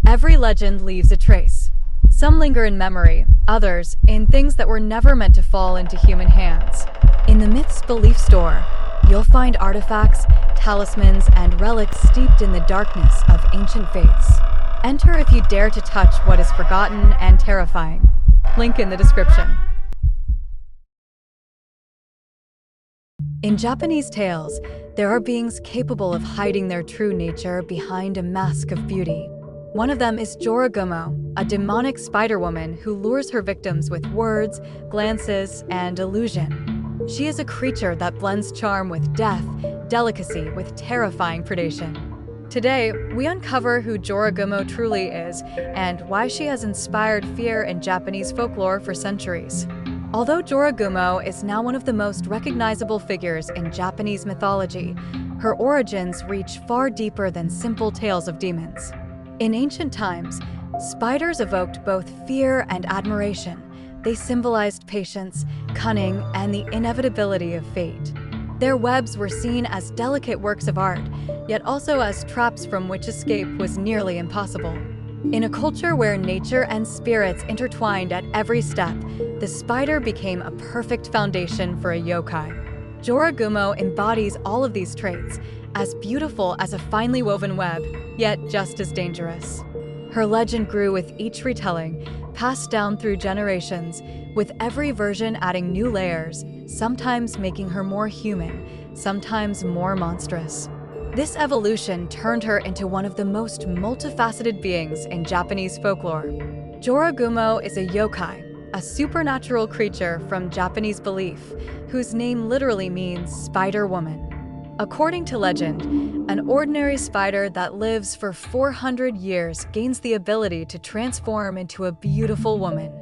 Every legend leaves a trace. Some linger in memory, others in things that were never meant to fall into human hands. In the Myths Belief Store, you'll find artifacts, talismans, and relics steeped in the darkness of ancient faiths. Enter if you dare to touch what is forgotten and terrifying. Link in the description. In Japanese tales, there are beings capable of hiding their true nature behind a mask of beauty. One of them is Jorōgumo, a demonic spider woman who lures her victims with words, glances, and illusion. She is a creature that blends charm with death, delicacy with terrifying predation. Today, we uncover who Jorōgumo truly is and why she has inspired fear in Japanese folklore for centuries. Although Jorōgumo is now one of the most recognizable figures in Japanese mythology, her origins reach far deeper than simple tales of demons. In ancient times, spiders evoked both fear and admiration. They symbolized patience, cunning, and the inevitability of fate. Their webs were seen as delicate works of art, yet also as traps from which escape was nearly impossible. In a culture where nature and spirits intertwined at every step, the spider became a perfect foundation for a yokai. Jorōgumo embodies all of these traits, as beautiful as a finely woven web, yet just as dangerous. Her legend grew with each retelling, passed down through generations, with every version adding new layers, sometimes making her more human, sometimes more monstrous. This evolution turned her into one of the most multifaceted beings in Japanese folklore. Jorōgumo is a yokai, a supernatural creature from Japanese belief, whose name literally means spider woman. According to legend, an ordinary spider that lives for 400 years gains the ability to transform into a beautiful woman.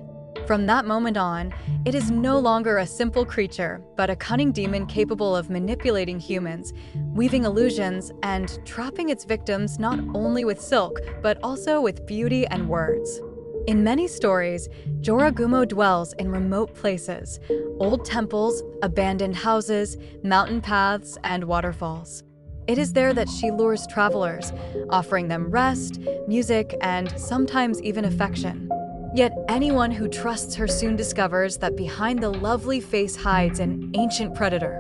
From that moment on, it is no longer a simple creature, but a cunning demon capable of manipulating humans, weaving illusions, and trapping its victims not only with silk, but also with beauty and words. In many stories, Jorōgumo dwells in remote places, old temples, abandoned houses, mountain paths, and waterfalls. It is there that she lures travelers, offering them rest, music, and sometimes even affection. Yet anyone who trusts her soon discovers that behind the lovely face hides an ancient predator.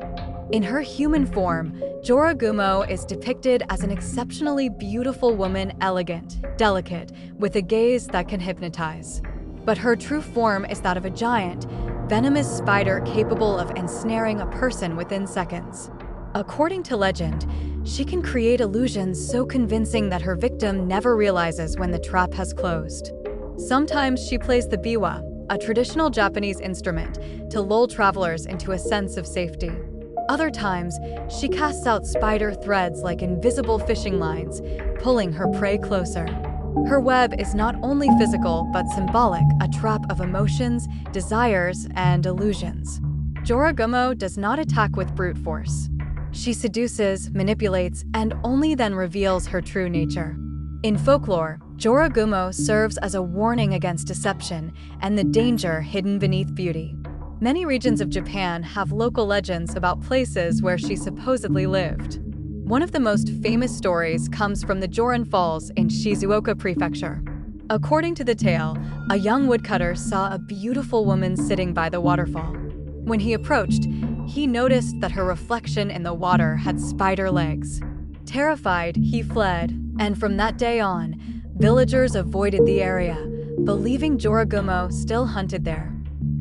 In her human form, Jorōgumo is depicted as an exceptionally beautiful woman, elegant, delicate, with a gaze that can hypnotize. But her true form is that of a giant, venomous spider capable of ensnaring a person within seconds. According to legend, she can create illusions so convincing that her victim never realizes when the trap has closed. Sometimes she plays the biwa, a traditional Japanese instrument, to lull travelers into a sense of safety. Other times, she casts out spider threads like invisible fishing lines, pulling her prey closer. Her web is not only physical but symbolic, a trap of emotions, desires, and illusions. Jorōgumo does not attack with brute force. She seduces, manipulates, and only then reveals her true nature. In folklore, Jorōgumo serves as a warning against deception and the danger hidden beneath beauty. Many regions of Japan have local legends about places where she supposedly lived. One of the most famous stories comes from the Joran Falls in Shizuoka Prefecture. According to the tale, a young woodcutter saw a beautiful woman sitting by the waterfall. When he approached, he noticed that her reflection in the water had spider legs. Terrified, he fled, and from that day on, villagers avoided the area, believing Jorōgumo still hunted there.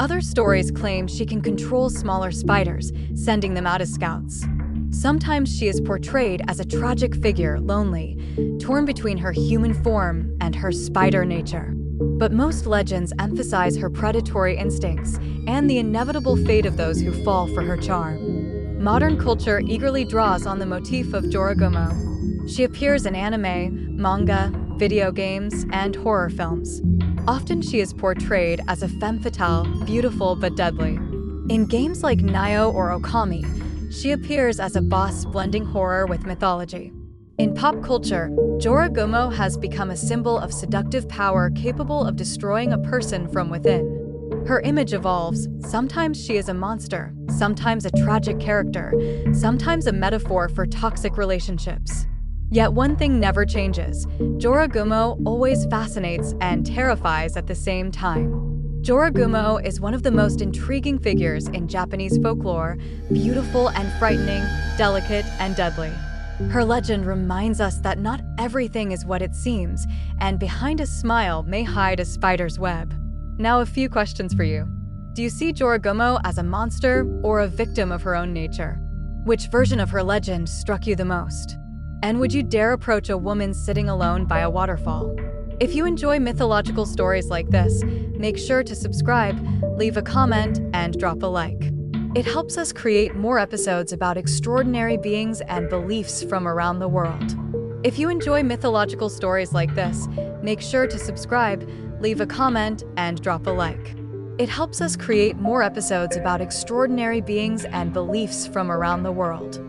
Other stories claim she can control smaller spiders, sending them out as scouts. Sometimes she is portrayed as a tragic figure, lonely, torn between her human form and her spider nature. But most legends emphasize her predatory instincts and the inevitable fate of those who fall for her charm. Modern culture eagerly draws on the motif of Jorōgumo. She appears in anime, manga, video games, and horror films. Often she is portrayed as a femme fatale, beautiful but deadly. In games like Nioh or Okami, she appears as a boss blending horror with mythology. In pop culture, Jorōgumo has become a symbol of seductive power capable of destroying a person from within. Her image evolves. Sometimes she is a monster, sometimes a tragic character, sometimes a metaphor for toxic relationships. Yet one thing never changes. Jorōgumo always fascinates and terrifies at the same time. Jorōgumo is one of the most intriguing figures in Japanese folklore, beautiful and frightening, delicate and deadly. Her legend reminds us that not everything is what it seems, and behind a smile may hide a spider's web. Now a few questions for you. Do you see Jorōgumo as a monster or a victim of her own nature? Which version of her legend struck you the most? And would you dare approach a woman sitting alone by a waterfall? If you enjoy mythological stories like this, make sure to subscribe, leave a comment, and drop a like. It helps us create more episodes about extraordinary beings and beliefs from around the world. If you enjoy mythological stories like this, make sure to subscribe, leave a comment, and drop a like. It helps us create more episodes about extraordinary beings and beliefs from around the world.